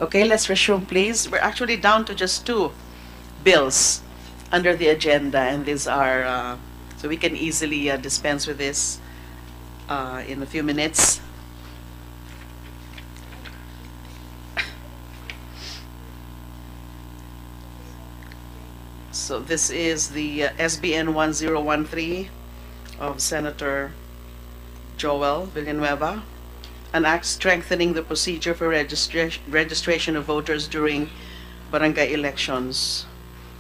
Okay, let's resume, please. We're actually down to just two bills under the agenda, and these are, so we can easily dispense with this in a few minutes. So this is the SBN 1013 of Senator Joel Villanueva, an act strengthening the procedure for registration of voters during barangay elections,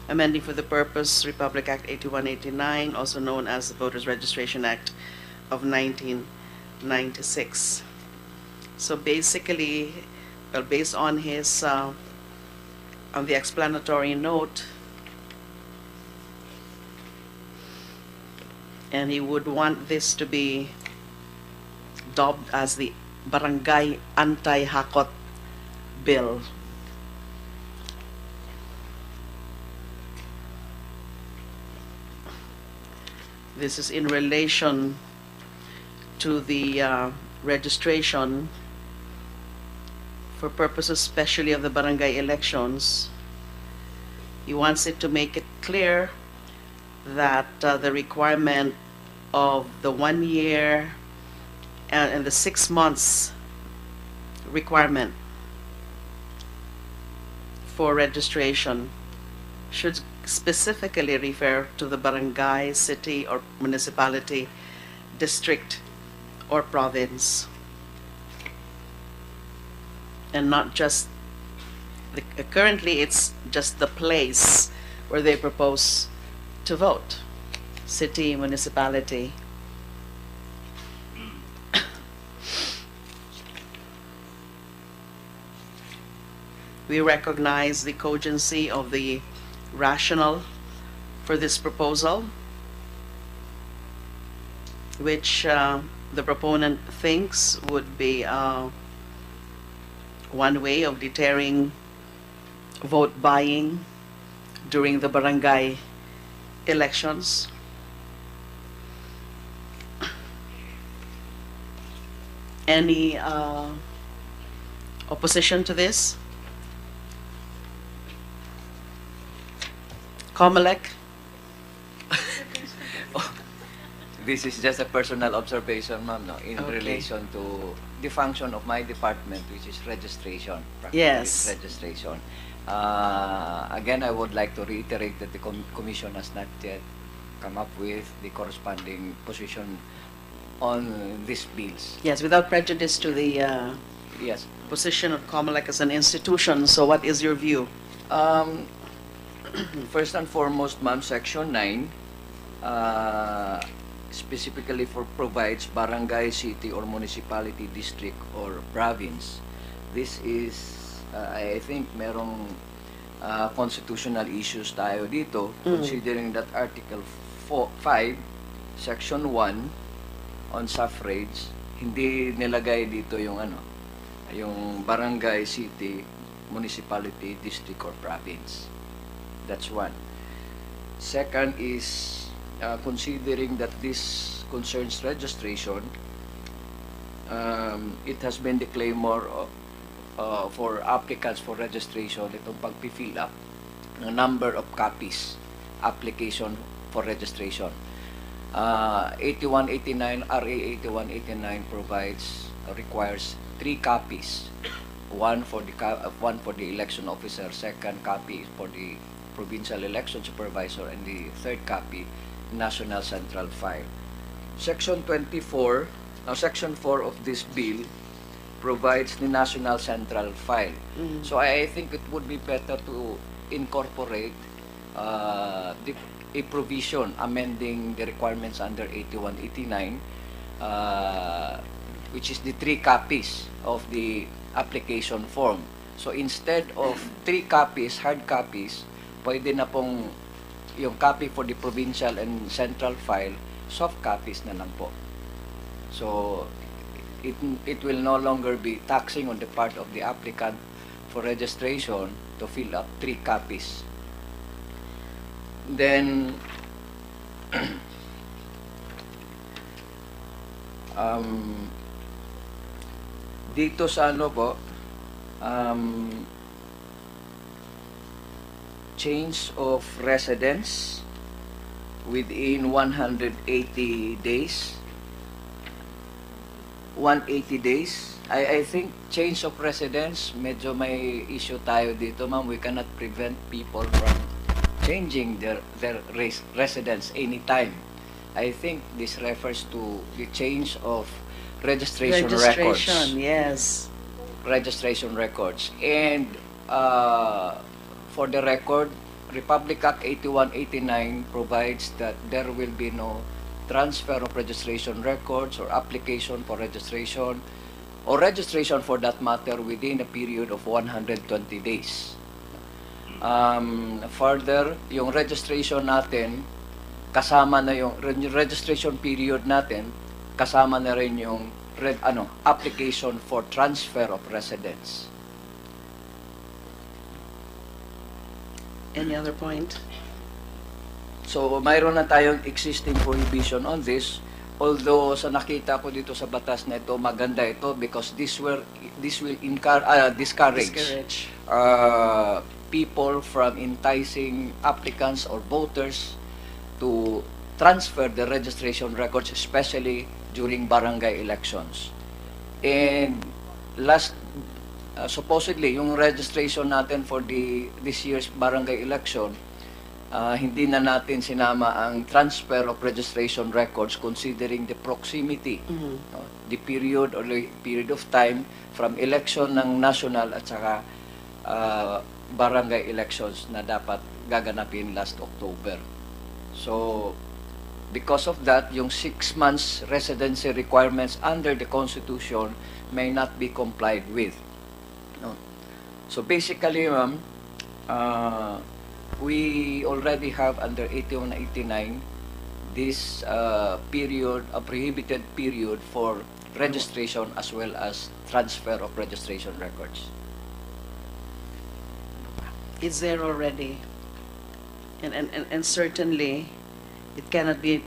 amending for the purpose Republic Act 8189, also known as the Voters Registration Act of 1996. So basically, well, based on his, on the explanatory note, and he would want this to be dubbed as the Barangay Anti-Hakot Bill. This is in relation to the registration for purposes especially of the barangay elections. He wants it to make it clear that the requirement of the 1 year and the 6 months requirement for registration should specifically refer to the barangay, city, or municipality, district, or province, and not just currently it's just the place where they propose to vote, city, municipality. We recognize the cogency of the rationale for this proposal, which the proponent thinks would be one way of deterring vote buying during the barangay elections. Any opposition to this? Comelec? This is just a personal observation, ma'am, no, in Okay. relation to the function of my department, which is registration. Practically Yes. it's registration. Again, I would like to reiterate that the commission has not yet come up with the corresponding position on these bills. Yes, without prejudice to the Yes. position of Comelec as an institution. So what is your view? First and foremost, ma'am, Section 9 specifically provides barangay, city, or municipality, district, or province. This is, I think, merong constitutional issues tayo dito, considering that Article 5, Section 1 on suffrage, hindi nilagay dito yung yung barangay, city, municipality, district, or province. That's one. Second is considering that this concerns registration, it has been the claimor for applicants for registration, itong pag-fill up ng number of copies application for registration. 8189, RA 8189 requires 3 copies. One for the election officer, second copy for the provincial election supervisor, and the third copy, National Central File. Section 24, Section 4 of this bill provides the National Central File. So I think it would be better to incorporate a provision amending the requirements under 8189, which is the 3 copies of the application form. So instead of 3 copies, hard copies, pwede na pong yung copy for the provincial and central file, soft copies na lang po. So it will no longer be taxing on the part of the applicant for registration to fill up 3 copies. Then dito sa um, change of residence within 180 days. 180 days. I think change of residence, medyo may issue tayo dito, ma'am. We cannot prevent people from changing their residence anytime. I think this refers to the change of registration records. Yes. Registration records. And for the record, Republic Act 8189 provides that there will be no transfer of registration records or application for registration or registration for that matter within a period of 120 days. Further, yung registration natin, kasama na yung registration period natin, kasama na rin yung application for transfer of residence. Any other point? So, mayroon na tayong existing prohibition on this. Although, sa nakita ko dito sa batas na ito, maganda ito because this will discourage people from enticing applicants or voters to transfer the registration records, especially during barangay elections. And supposedly, yung registration natin for this year's barangay election, hindi na natin sinama ang transfer of registration records considering the proximity, the period or the period of time from election ng national at saka barangay elections na dapat gaganapin last October. So, because of that, yung 6 months residency requirements under the Constitution may not be complied with. No? So, basically, ma'am, we already have under 8189 this period, a prohibited period for registration as well as transfer of registration records. It's there already. And certainly, it cannot be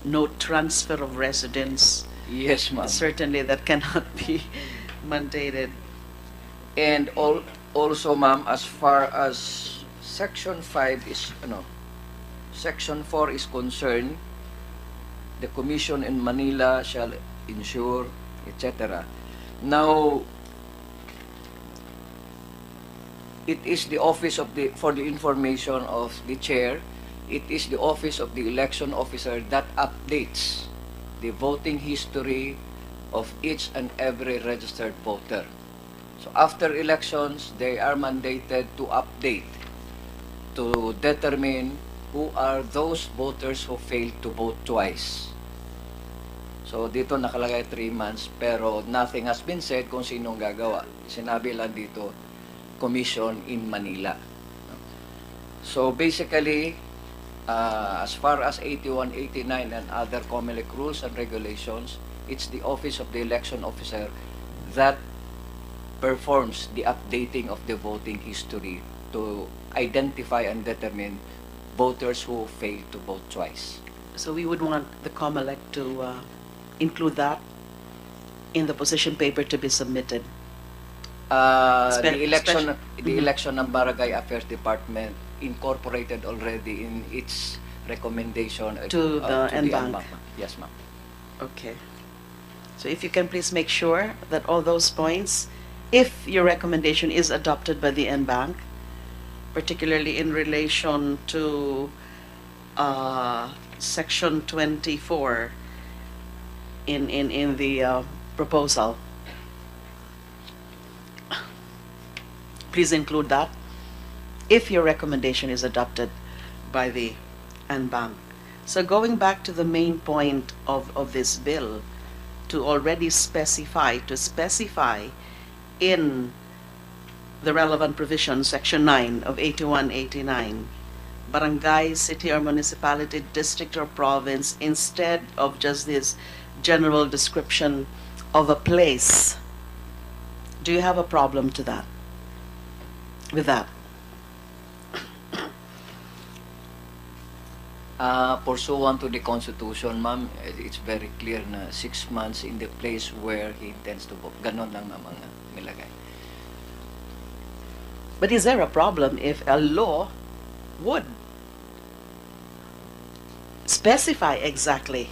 no transfer of residence. Yes, ma'am. Certainly, that cannot be mandated. And also, ma'am, as far as Section 5 is, Section 4 is concerned, the Commission in Manila shall ensure, etc. Now, it is the office of for the information of the chair, it is the office of the election officer that updates the voting history of each and every registered voter. So after elections, they are mandated to update to determine who are those voters who failed to vote twice. So dito nakalagay 3 months pero nothing has been said kung sinong gagawa. Sinabi lang dito, Commission in Manila. So basically, as far as 8189 and other COMELEC rules and regulations, it's the office of the election officer that performs the updating of the voting history to identify and determine voters who failed to vote twice. So we would want the COMELEC to include that in the position paper to be submitted. The election ng Barangay Affairs Department incorporated already in its recommendation to the NBank. Yes, ma'am. Okay. So if you can please make sure that all those points, if your recommendation is adopted by the NBank, particularly in relation to Section 24 in the proposal, please include that if your recommendation is adopted by the NBank. So going back to the main point of this bill, to already specify in the relevant provision, Section 9 of 8189, barangay, city or municipality, district or province, instead of just this general description of a place. Do you have a problem to that? With that? Pursuant to the Constitution, ma'am, it's very clear na 6 months in the place where he intends to vote. Ganon lang naman nilagay. But is there a problem if a law would specify exactly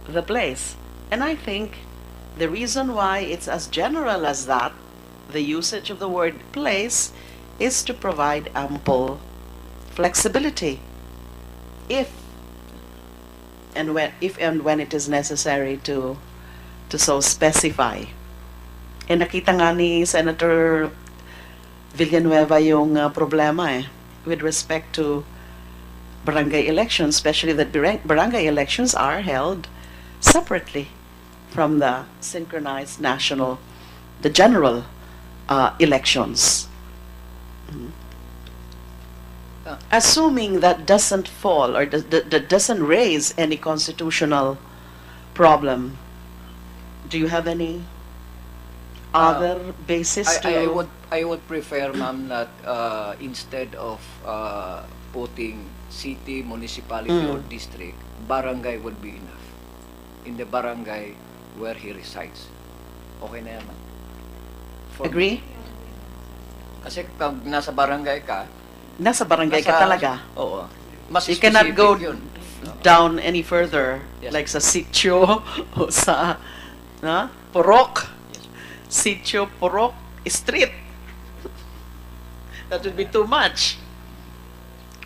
the place? And I think the reason why it's as general as that, the usage of the word place, is to provide ample flexibility if and when it is necessary to so specify. And nakita nga ni Senator Villanueva yung problema with respect to barangay elections, especially that barangay elections are held separately from the synchronized the general elections. Assuming that doesn't fall or that doesn't raise any constitutional problem, do you have any other basis to? I would prefer, ma'am, that instead of putting city, municipality, or district, barangay would be enough. In the barangay where he resides. Okay na yan, ma'am. Agree? Kasi pag nasa barangay ka, Nasa barangay ka talaga. Oo. Mas You cannot specific go yun. down any further, Yes. like sa sitio o sa Purok. Yes. Sitio, Purok, street. That would be too much.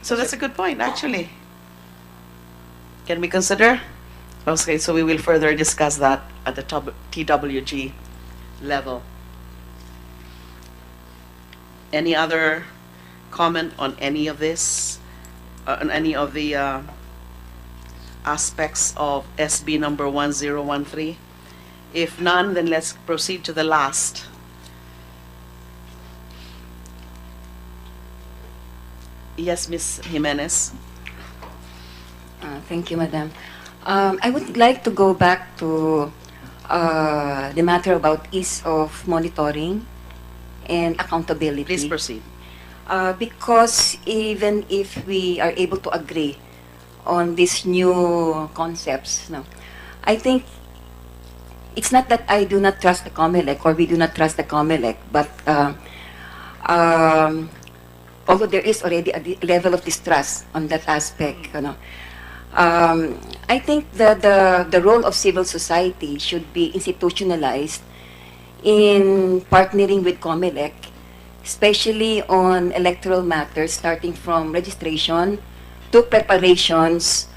So that's a good point, actually. Can we consider? Okay, so we will further discuss that at the TWG level. Any other comment on any of this, on any of the aspects of SB number 1013? If none, then let's proceed to the last. Yes, Ms. Jimenez. Thank you, Madam. I would like to go back to the matter about ease of monitoring and accountability. Please proceed. Because even if we are able to agree on these new concepts, no, I think it's not that I do not trust the COMELEC or we do not trust the COMELEC, but although there is already a level of distrust on that aspect, you know, I think the role of civil society should be institutionalized in partnering with COMELEC, especially on electoral matters, starting from registration to preparations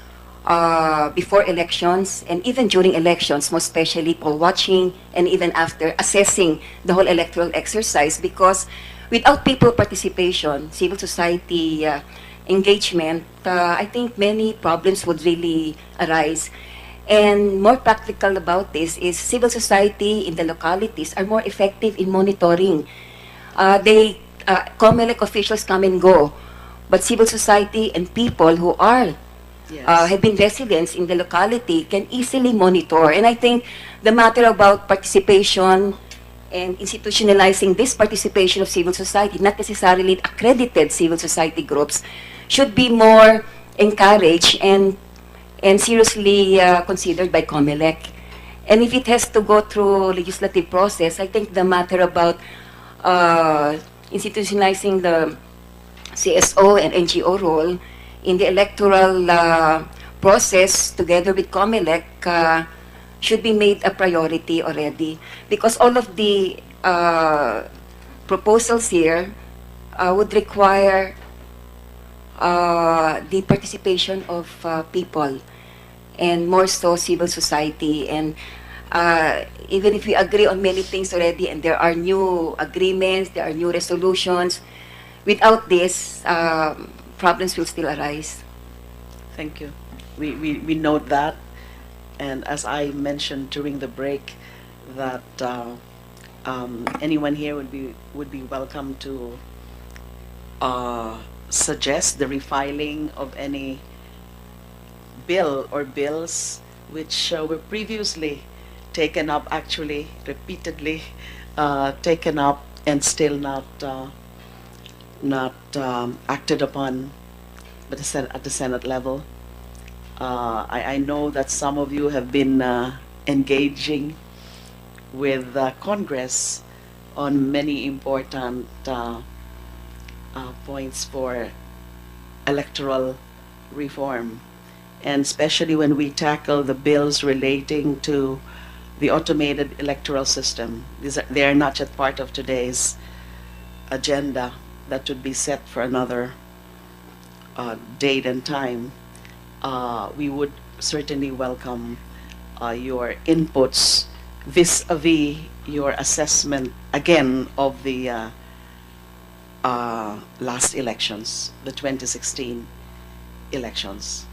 before elections and even during elections, most especially poll watching and even after assessing the whole electoral exercise, because without people participation, civil society engagement, I think many problems would really arise. And more practical about this is civil society in the localities are more effective in monitoring. COMELEC officials come and go, but civil society and people who are have been residents in the locality can easily monitor. And I think the matter about participation and institutionalizing this participation of civil society, not necessarily accredited civil society groups, should be more encouraged and seriously considered by COMELEC. And if it has to go through legislative process, I think the matter about institutionalizing the CSO and NGO role in the electoral process together with COMELEC should be made a priority already, because all of the proposals here would require the participation of people, and more so civil society. And even if we agree on many things already and there are new agreements, there are new resolutions, without this, problems will still arise. Thank you. We note that, and as I mentioned during the break, that anyone here would be welcome to suggest the refiling of any bill or bills which were previously taken up, actually repeatedly taken up and still not acted upon at the Senate level. I know that some of you have been engaging with Congress on many important points for electoral reform, and especially when we tackle the bills relating to the automated electoral system. They are not yet part of today's agenda. That would be set for another date and time. We would certainly welcome your inputs vis-a-vis your assessment again of the last elections, the 2016 elections.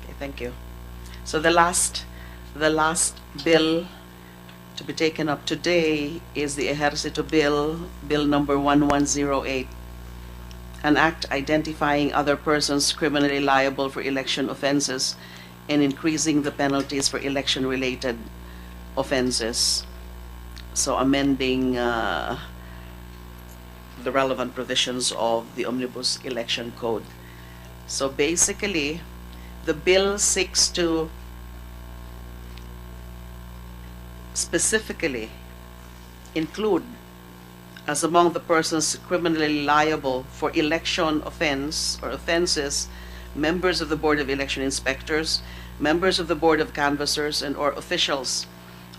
Okay, thank you. So the last bill to be taken up today is the Ejército Bill, Bill number 1108, an act identifying other persons criminally liable for election offenses and increasing the penalties for election-related offenses. So amending the relevant provisions of the Omnibus Election Code. So basically, the bill seeks to specifically include as among the persons criminally liable for election offense or offenses members of the Board of Election Inspectors, members of the Board of Canvassers, and or officials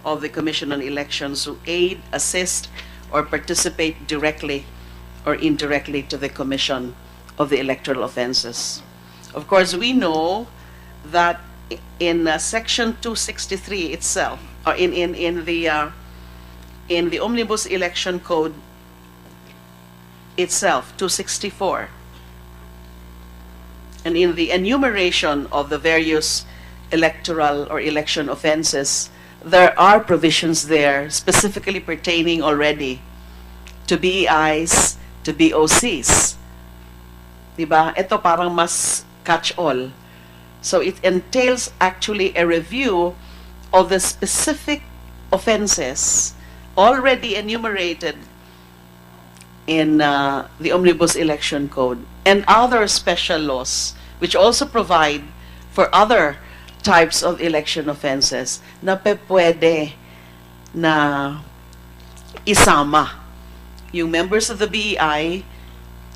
of the Commission on Elections who aid, assist, or participate directly or indirectly to the commission of the electoral offenses. Of course, we know that in Section 263 itself, or in the Omnibus Election Code itself, 264, and in the enumeration of the various electoral or election offenses, there are provisions there specifically pertaining already to BEIs, to BOCs. Diba? Ito parang mas catch-all. So it entails actually a review of the specific offenses already enumerated in the Omnibus Election Code and other special laws which also provide for other types of election offenses na pwede na isama yung members of the BEI,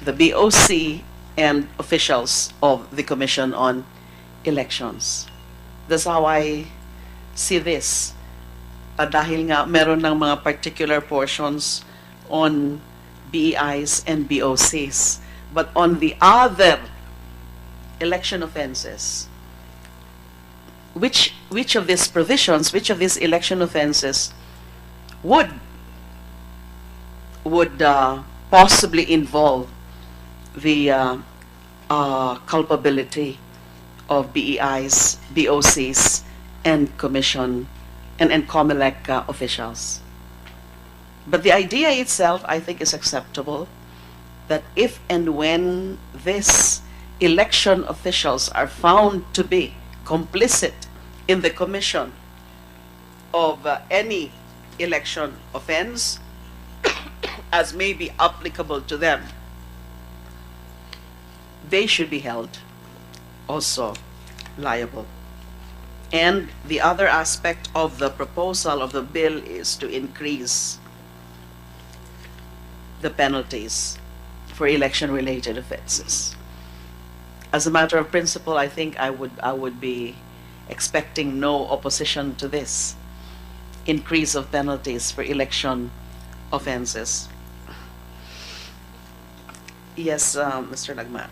the BOC, and officials of the Commission on Elections. That's how I see this. Dahil nga meron ng mga particular portions on BEIs and BOCs. But on the other election offenses, which of these provisions, which of these election offenses would possibly involve the culpability of BEIs, BOCs, and Commission and COMELEC officials. But the idea itself, I think, is acceptable, that if and when these election officials are found to be complicit in the commission of any election offense as may be applicable to them, they should be held also liable. And the other aspect of the proposal of the bill is to increase the penalties for election-related offenses. As a matter of principle, I think I would be expecting no opposition to this increase of penalties for election offenses. Yes, Mr. Lagman.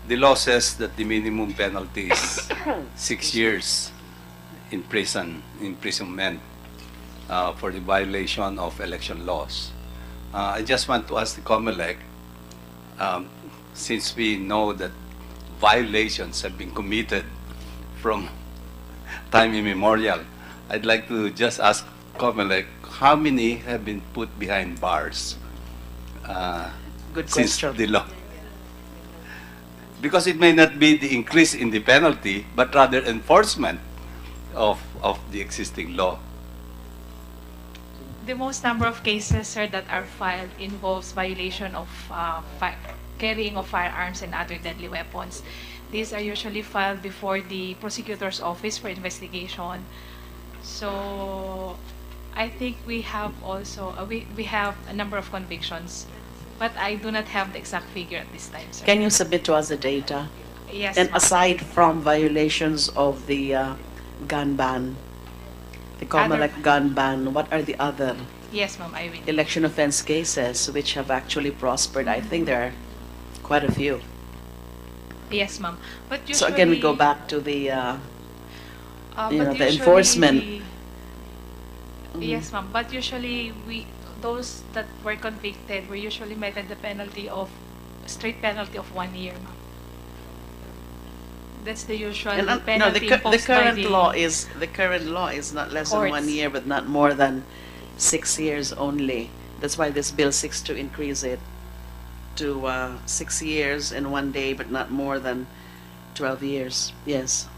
The law says that the minimum penalty is 6 years imprisonment for the violation of election laws. I just want to ask the COMELEC, since we know that violations have been committed from time immemorial, I'd like to just ask COMELEC, how many have been put behind bars Good since question. the law? Because it may not be the increase in the penalty, but rather enforcement of the existing law. The most number of cases, sir, that are filed involves violation of carrying of firearms and other deadly weapons. These are usually filed before the prosecutor's office for investigation. So I think we have also, we have a number of convictions, but I do not have the exact figure at this time, sir. Can you submit to us the data? Yes, And ma'am. aside from violations of the gun ban, the COMELEC gun ban, what are the other Yes, ma'am, I will. election offense cases which have actually prospered? I think there are quite a few. Yes, ma'am. But usually, So again, we go back to the you but know, the usually enforcement. Yes, ma'am. But usually, those that were convicted were usually meted the penalty of straight penalty of 1 year, ma'am. That's the usual And, no, penalty the imposed by current the law is not less than 1 courts. year, but not more than 6 years only. That's why this bill seeks to increase it to 6 years and 1 day, but not more than 12 years. Yes.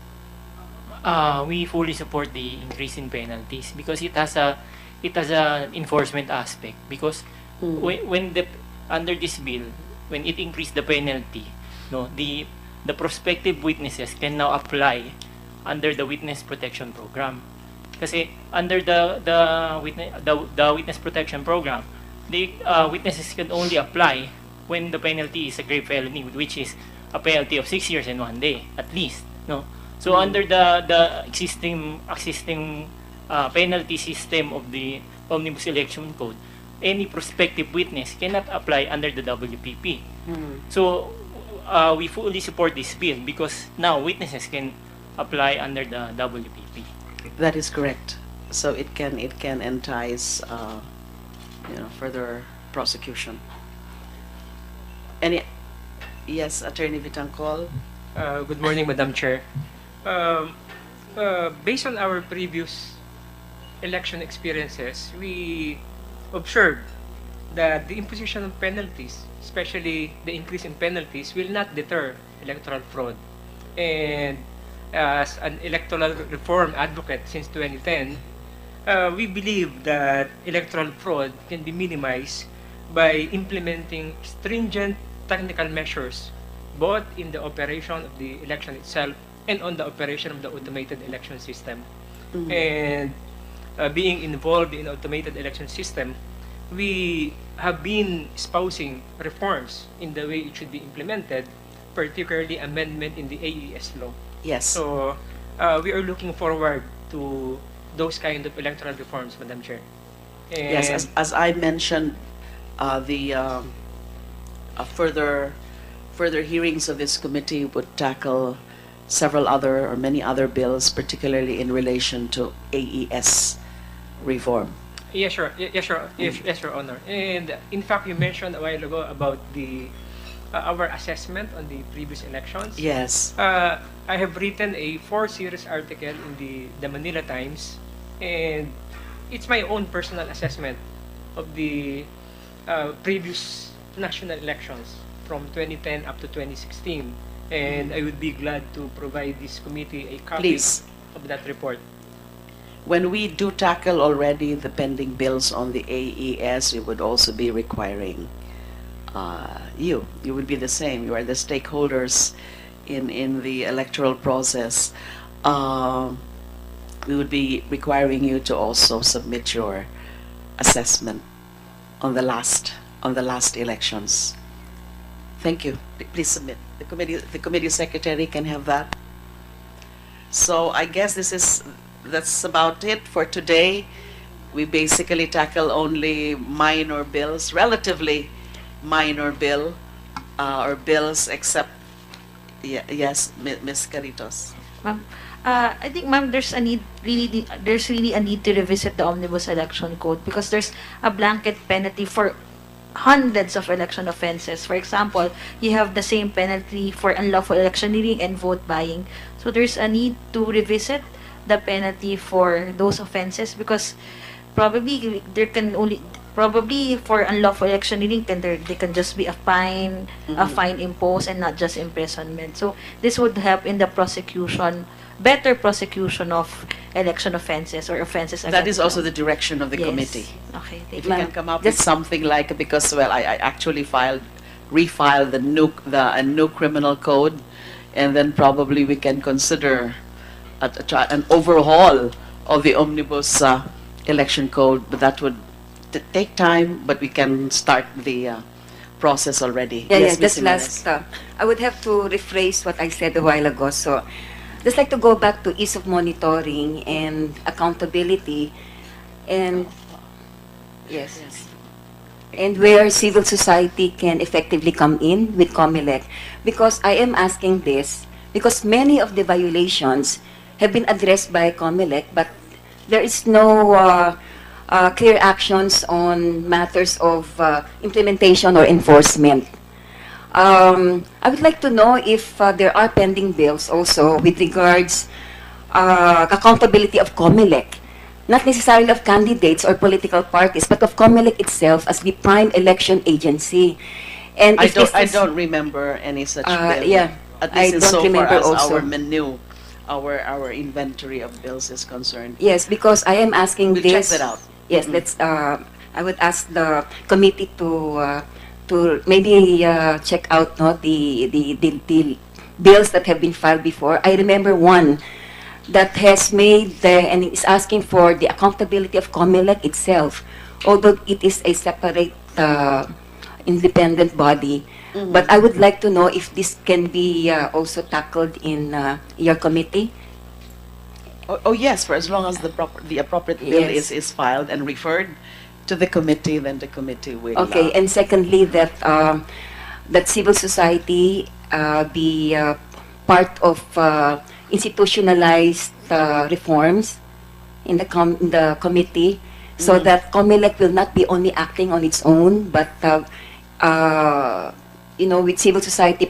We fully support the increase in penalties because it has an enforcement aspect. Because when the under this bill, when it increased the penalty, no, the prospective witnesses can now apply under the witness protection program. Kasi under the witness protection program, the witnesses can only apply when the penalty is a grave felony, which is a penalty of 6 years and 1 day at least, no. So under the existing penalty system of the Omnibus Election Code, any prospective witness cannot apply under the WPP. So we fully support this bill because now witnesses can apply under the WPP. That is correct. So it can entice further prosecution. Any yes, Attorney Vitangcol. Good morning, Madam Chair. Based on our previous election experiences, we observed that the imposition of penalties, especially the increase in penalties, will not deter electoral fraud. And as an electoral reform advocate since 2010, we believe that electoral fraud can be minimized by implementing stringent technical measures both in the operation of the election itself and on the operation of the automated election system. And being involved in automated election system, we have been espousing reforms in the way it should be implemented, particularly amendment in the AES law. Yes. So we are looking forward to those kind of electoral reforms, Madam Chair. And Yes, as I mentioned, the further hearings of this committee would tackle several other or many other bills, particularly in relation to AES reform. yes, sure. Yes, Your Honor. And in fact, you mentioned a while ago about the our assessment on the previous elections. Yes. I have written a 4-series article in the Manila Times, and it's my own personal assessment of the previous national elections from 2010 up to 2016. And I would be glad to provide this committee a copy Please. of that report. When we do tackle already the pending bills on the AES, we would also be requiring you would be the same. You are the stakeholders in the electoral process. We would be requiring you to also submit your assessment on the last elections. Thank you. Please submit. The committee secretary can have that. So I guess that's about it for today. We basically tackle only minor bills, relatively minor bill or bills, except yes, Ms. Caritos. Ma'am, I think, ma'am, there's really a need to revisit the Omnibus Election Code because there's a blanket penalty for hundreds of election offenses. For example, you have the same penalty for unlawful electioneering and vote buying. So there's a need to revisit the penalty for those offenses because probably for unlawful electioneering they can just be a fine imposed and not just imprisonment. So this would help in the better prosecution of election offenses or offenses against That is also law. the direction of the Yes. committee. Okay, thank If you. you can come up with something like, because well, I actually refiled the new criminal code, and then probably we can consider an overhaul of the omnibus election code, but that would take time, but we can start the process already. Yeah, Yes, yeah, just Ms. Jimenez. last, I would have to rephrase what I said a while ago. So, just like to go back to ease of monitoring and accountability, and yes, and where civil society can effectively come in with COMELEC. Because I am asking this, because many of the violations have been addressed by COMELEC, but there is no clear actions on matters of implementation or enforcement. I would like to know if there are pending bills also with regards accountability of COMELEC, not necessarily of candidates or political parties, but of COMELEC itself as the prime election agency. And I if this don't, I is- don't remember any such bill. yeah, At I least in don't so far remember as also. our menu, our inventory of bills is concerned. Yes, because I am asking We'll check this. that out. Yes, Mhm. let's. I would ask the committee to maybe check out the bills that have been filed before. I remember one that has made and is asking for the accountability of COMELEC itself, although it is a separate independent body. Mhm. But I would like to know if this can be also tackled in your committee. Oh, yes, for as long as the appropriate bill Yes. is filed and referred to the committee, then the committee will. Okay, and secondly, that that civil society be part of institutionalized reforms in the committee, so Mhm. that COMELEC will not be only acting on its own, but with civil society